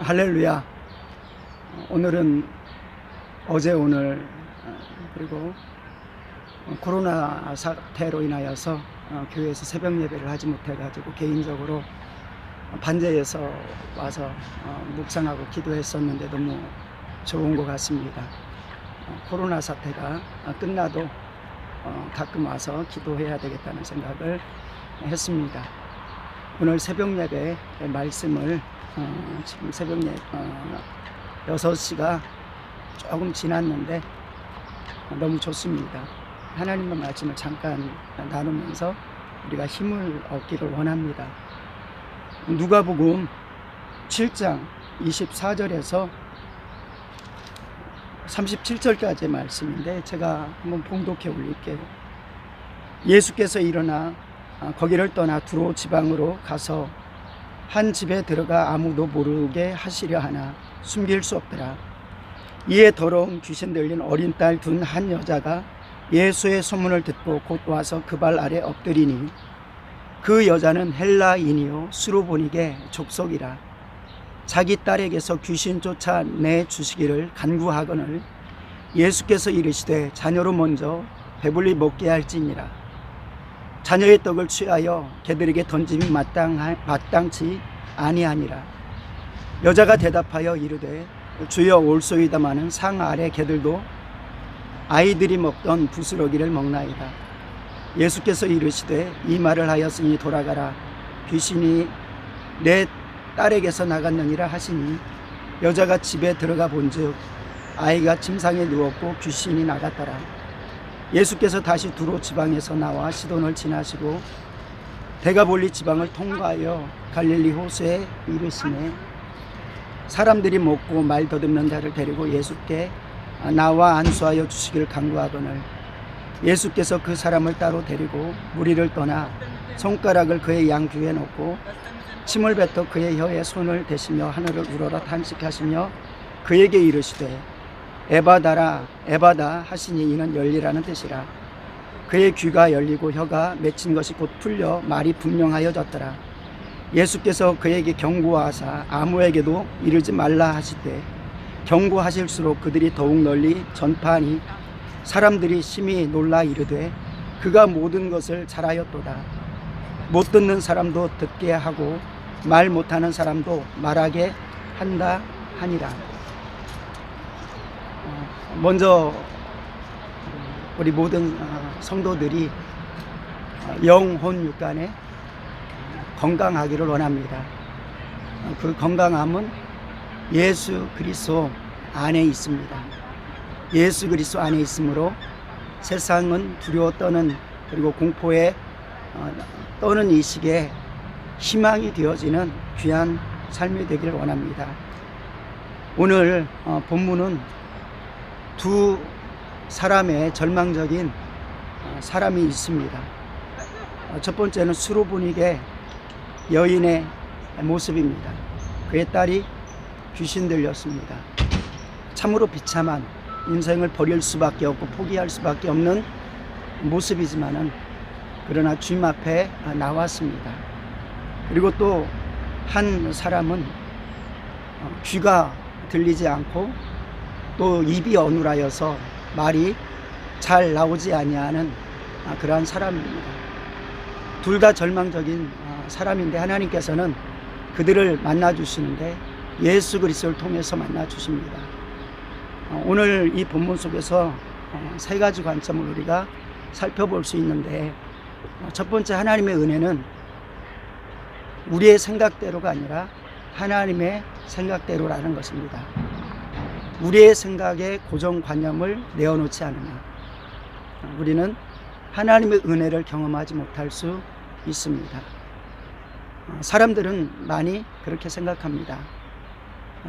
할렐루야. 오늘은 어제 오늘 그리고 코로나 사태로 인하여서 교회에서 새벽 예배를 하지 못해가지고 개인적으로 반제에서 와서 묵상하고 기도했었는데 너무 좋은 것 같습니다. 코로나 사태가 끝나도 가끔 와서 기도해야 되겠다는 생각을 했습니다. 오늘 새벽 예배 말씀을 지금 새벽 6시가 조금 지났는데 너무 좋습니다. 하나님의 말씀을 잠깐 나누면서 우리가 힘을 얻기를 원합니다. 누가복음 7장 24절에서 37절까지의 말씀인데 제가 한번 봉독해 올릴게요. 예수께서 일어나 거기를 떠나 두로 지방으로 가서 한 집에 들어가 아무도 모르게 하시려 하나 숨길 수 없더라. 이에 더러운 귀신 들린 어린 딸 둔 한 여자가 예수의 소문을 듣고 곧 와서 그 발 아래 엎드리니 그 여자는 헬라인이요 수로보닉의 족속이라. 자기 딸에게서 귀신 쫓아내 주시기를 간구하거늘 예수께서 이르시되 자녀로 먼저 배불리 먹게 할지니라. 자녀의 떡을 취하여 개들에게 던짐이 마땅치 아니하니라. 여자가 대답하여 이르되 주여 올소이다마는 상 아래 개들도 아이들이 먹던 부스러기를 먹나이다. 예수께서 이르시되 이 말을 하였으니 돌아가라. 귀신이 내 딸에게서 나갔느니라 하시니 여자가 집에 들어가 본즉 아이가 침상에 누웠고 귀신이 나갔더라. 예수께서 다시 두로 지방에서 나와 시돈을 지나시고 데가볼리 지방을 통과하여 갈릴리 호수에 이르시매 사람들이 먹고 말 더듬는 자를 데리고 예수께 나와 안수하여 주시기를 간구하거늘 예수께서 그 사람을 따로 데리고 무리를 떠나 손가락을 그의 양귀에 놓고 침을 뱉어 그의 혀에 손을 대시며 하늘을 우러러 탄식하시며 그에게 이르시되 에바다라 에바다 하시니 이는 열리라는 뜻이라. 그의 귀가 열리고 혀가 맺힌 것이 곧 풀려 말이 분명하여졌더라. 예수께서 그에게 경고하사 아무에게도 이르지 말라 하시되 경고하실수록 그들이 더욱 널리 전파하니 사람들이 심히 놀라 이르되 그가 모든 것을 잘하였도다. 못 듣는 사람도 듣게 하고 말 못하는 사람도 말하게 한다 하니라. 먼저 우리 모든 성도들이 영혼 육간에 건강하기를 원합니다. 그 건강함은 예수 그리스도 안에 있습니다. 예수 그리스도 안에 있으므로 세상은 두려워 떠는 그리고 공포에 떠는 이 시기에 희망이 되어지는 귀한 삶이 되기를 원합니다. 오늘 본문은 두 사람의 절망적인 사람이 있습니다. 첫 번째는 수로보닉의 여인의 모습입니다. 그의 딸이 귀신 들렸습니다. 참으로 비참한 인생을 버릴 수밖에 없고 포기할 수밖에 없는 모습이지만은 그러나 주님 앞에 나왔습니다. 그리고 또 한 사람은 귀가 들리지 않고 또 입이 어눌하여서 말이 잘 나오지 아니하는 그러한 사람입니다. 둘 다 절망적인 사람인데 하나님께서는 그들을 만나 주시는데 예수 그리스도를 통해서 만나 주십니다. 오늘 이 본문 속에서 세 가지 관점을 우리가 살펴볼 수 있는데 첫 번째, 하나님의 은혜는 우리의 생각대로가 아니라 하나님의 생각대로라는 것입니다. 우리의 생각에 고정관념을 내어놓지 않으면 우리는 하나님의 은혜를 경험하지 못할 수 있습니다. 사람들은 많이 그렇게 생각합니다.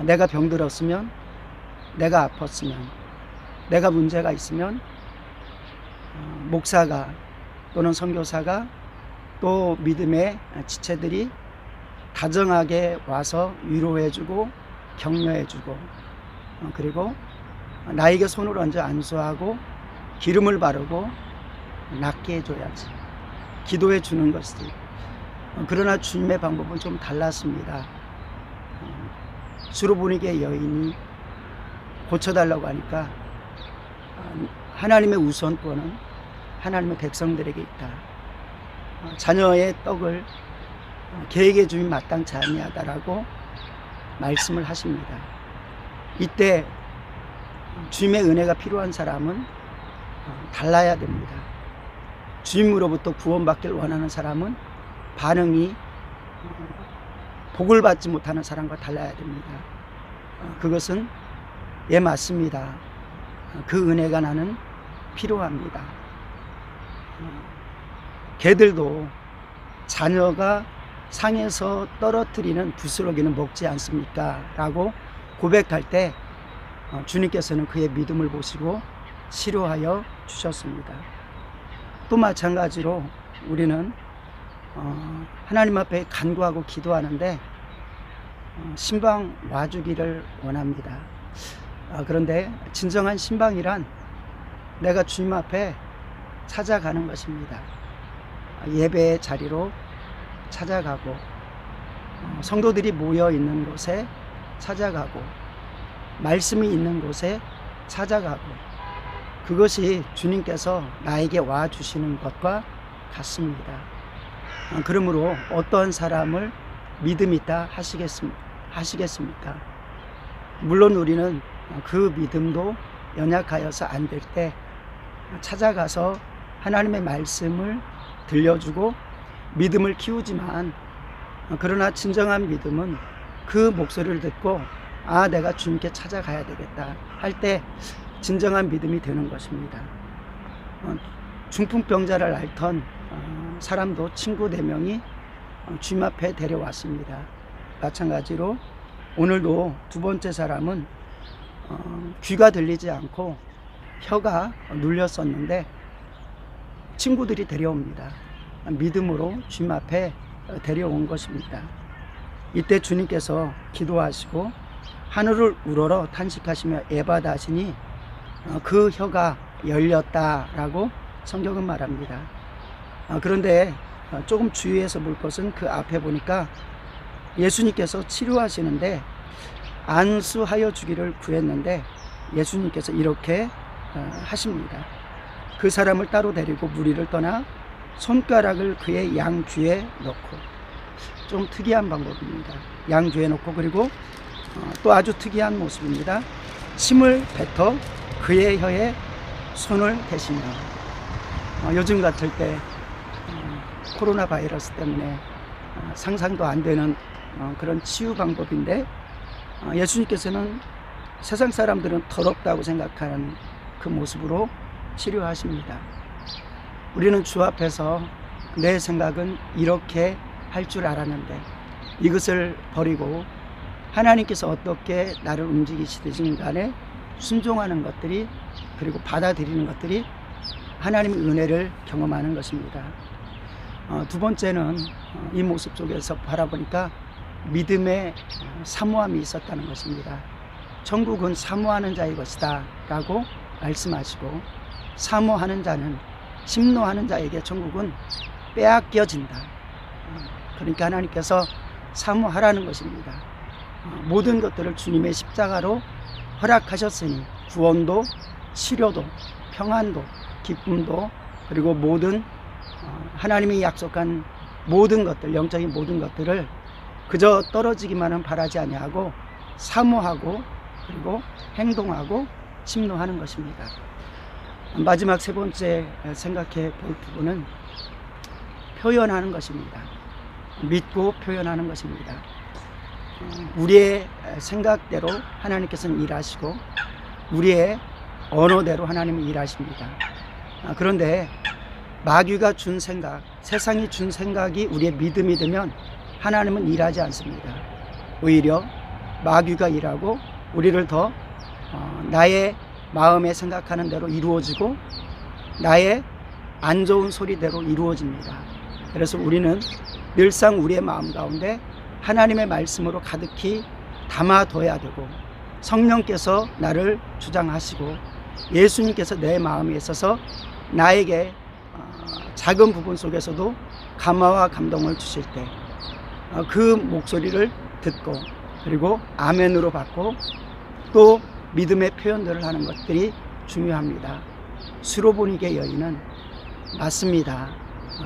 내가 병들었으면, 내가 아팠으면, 내가 문제가 있으면 목사가 또는 선교사가 또 믿음의 지체들이 다정하게 와서 위로해주고 격려해주고 그리고 나에게 손을 얹어 안수하고 기름을 바르고 낫게 해줘야지, 기도해 주는 것이지. 그러나 주님의 방법은 좀 달랐습니다. 수로보니게 여인이 고쳐달라고 하니까 하나님의 우선권은 하나님의 백성들에게 있다. 자녀의 떡을 개에게 주면 마땅치 아니하다라고 말씀을 하십니다. 이때 주님의 은혜가 필요한 사람은 달라야 됩니다. 주님으로부터 구원받길 원하는 사람은 반응이 복을 받지 못하는 사람과 달라야 됩니다. 그것은 예 맞습니다. 그 은혜가 나는 필요합니다. 개들도 자녀가 상에서 떨어뜨리는 부스러기는 먹지 않습니까? 라고 고백할 때 주님께서는 그의 믿음을 보시고 치료하여 주셨습니다. 또 마찬가지로 우리는 하나님 앞에 간구하고 기도하는데 신방 와주기를 원합니다. 그런데 진정한 신방이란 내가 주님 앞에 찾아가는 것입니다. 예배의 자리로 찾아가고 성도들이 모여 있는 곳에 찾아가고 말씀이 있는 곳에 찾아가고 그것이 주님께서 나에게 와주시는 것과 같습니다. 그러므로 어떠한 사람을 믿음 있다 하시겠습니까? 물론 우리는 그 믿음도 연약하여서 안 될 때 찾아가서 하나님의 말씀을 들려주고 믿음을 키우지만 그러나 진정한 믿음은 그 목소리를 듣고 내가 주님께 찾아가야 되겠다 할 때 진정한 믿음이 되는 것입니다. 중풍병자를 앓던 사람도 친구 4명이 주님 앞에 데려왔습니다. 마찬가지로 오늘도 두 번째 사람은 귀가 들리지 않고 혀가 눌렸었는데 친구들이 데려옵니다. 믿음으로 주님 앞에 데려온 것입니다. 이때 주님께서 기도하시고 하늘을 우러러 탄식하시며 에바다 하시니 그 혀가 열렸다라고 성경은 말합니다. 그런데 조금 주의해서 볼 것은 그 앞에 보니까 예수님께서 치료하시는데 안수하여 주기를 구했는데 예수님께서 이렇게 하십니다. 그 사람을 따로 데리고 무리를 떠나 손가락을 그의 양귀에 넣고, 좀 특이한 방법입니다. 양귀에 넣고, 그리고 또 아주 특이한 모습입니다. 침을 뱉어 그의 혀에 손을 대시며, 요즘 같을 때 코로나 바이러스 때문에 상상도 안 되는 그런 치유 방법인데, 예수님께서는 세상 사람들은 더럽다고 생각하는 그 모습으로 치료하십니다. 우리는 주 앞에서 내 생각은 이렇게 할 줄 알았는데 이것을 버리고 하나님께서 어떻게 나를 움직이시든지 간에 순종하는 것들이, 그리고 받아들이는 것들이 하나님의 은혜를 경험하는 것입니다. 두 번째는 이 모습 속에서 바라보니까 믿음의 사모함이 있었다는 것입니다. 천국은 사모하는 자의 것이다 라고 말씀하시고, 사모하는 자는, 심노하는 자에게 천국은 빼앗겨진다. 그러니까 하나님께서 사모하라는 것입니다. 모든 것들을 주님의 십자가로 허락하셨으니 구원도, 치료도, 평안도, 기쁨도, 그리고 모든 하나님이 약속한 모든 것들, 영적인 모든 것들을 그저 떨어지기만은 바라지 아니하고 사모하고, 그리고 행동하고 심노하는 것입니다. 마지막 세 번째 생각해 볼 부분은 표현하는 것입니다. 믿고 표현하는 것입니다. 우리의 생각대로 하나님께서는 일하시고 우리의 언어대로 하나님은 일하십니다. 그런데 마귀가 준 생각, 세상이 준 생각이 우리의 믿음이 되면 하나님은 일하지 않습니다. 오히려 마귀가 일하고 우리를 더 나의 마음에 생각하는 대로 이루어지고 나의 안 좋은 소리대로 이루어집니다. 그래서 우리는 늘상 우리의 마음 가운데 하나님의 말씀으로 가득히 담아둬야 되고, 성령께서 나를 주장하시고 예수님께서 내 마음에 있어서 나에게 작은 부분 속에서도 감화와 감동을 주실 때 그 목소리를 듣고 그리고 아멘으로 받고 또 믿음의 표현들을 하는 것들이 중요합니다. 수로보니게 여인은 맞습니다.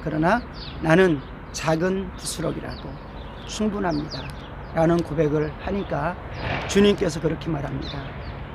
그러나 나는 작은 부스럭이라도 충분합니다. 라는 고백을 하니까 주님께서 그렇게 말합니다.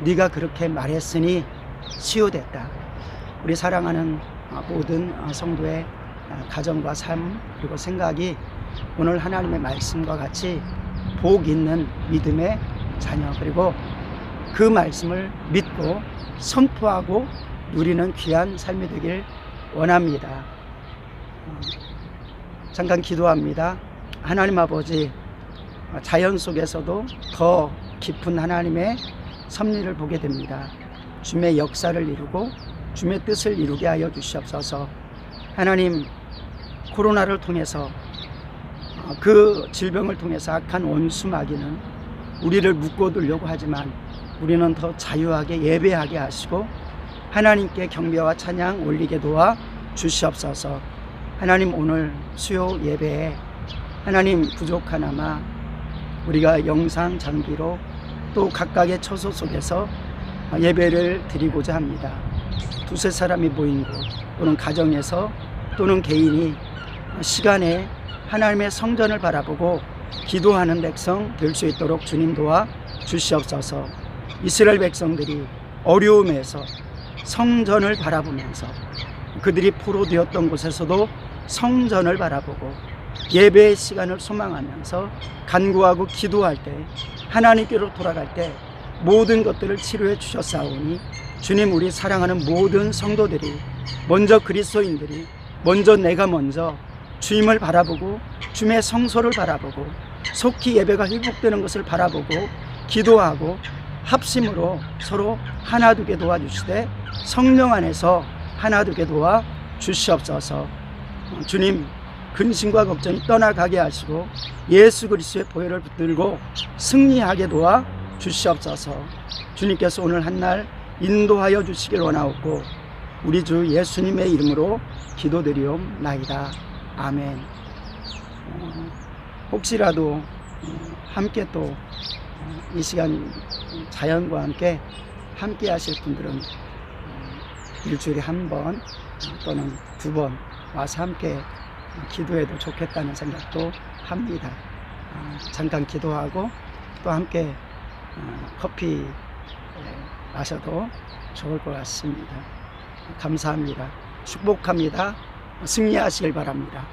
네가 그렇게 말했으니 치유됐다. 우리 사랑하는 모든 성도의 가정과 삶 그리고 생각이 오늘 하나님의 말씀과 같이 복 있는 믿음의 자녀 그리고 그 말씀을 믿고 선포하고 누리는 귀한 삶이 되길 원합니다. 잠깐 기도합니다. 하나님 아버지, 자연 속에서도 더 깊은 하나님의 섭리를 보게 됩니다. 주님의 역사를 이루고 주님의 뜻을 이루게 하여 주시옵소서. 하나님, 코로나를 통해서 그 질병을 통해서 악한 원수 마귀는 우리를 묶어두려고 하지만 우리는 더 자유하게 예배하게 하시고 하나님께 경배와 찬양 올리게 도와 주시옵소서. 하나님, 오늘 수요 예배에 하나님 부족하나마 우리가 영상 장비로 또 각각의 처소 속에서 예배를 드리고자 합니다. 두세 사람이 모인 곳 또는 가정에서 또는 개인이 시간에 하나님의 성전을 바라보고 기도하는 백성 될 수 있도록 주님 도와 주시옵소서. 이스라엘 백성들이 어려움에서 성전을 바라보면서 그들이 포로되었던 곳에서도 성전을 바라보고 예배의 시간을 소망하면서 간구하고 기도할 때 하나님께로 돌아갈 때 모든 것들을 치료해 주셨사오니 주님, 우리 사랑하는 모든 성도들이 먼저 그리스도인들이 내가 먼저 주님을 바라보고 주님의 성소를 바라보고 속히 예배가 회복되는 것을 바라보고 기도하고 합심으로 서로 하나 되게 도와주시되 성령 안에서 하나 되게 도와 주시옵소서. 주님, 근심과 걱정이 떠나가게 하시고 예수 그리스도의 보혈을 붙들고 승리하게 도와 주시옵소서. 주님께서 오늘 한날 인도하여 주시길 원하옵고 우리 주 예수님의 이름으로 기도드리옵나이다. 아멘. 혹시라도 함께 또 이 시간 자연과 함께 하실 분들은 일주일에 한 번 또는 두 번 와서 함께 기도해도 좋겠다는 생각도 합니다. 잠깐 기도하고 또 함께 커피 마셔도 좋을 것 같습니다. 감사합니다. 축복합니다. 승리하시길 바랍니다.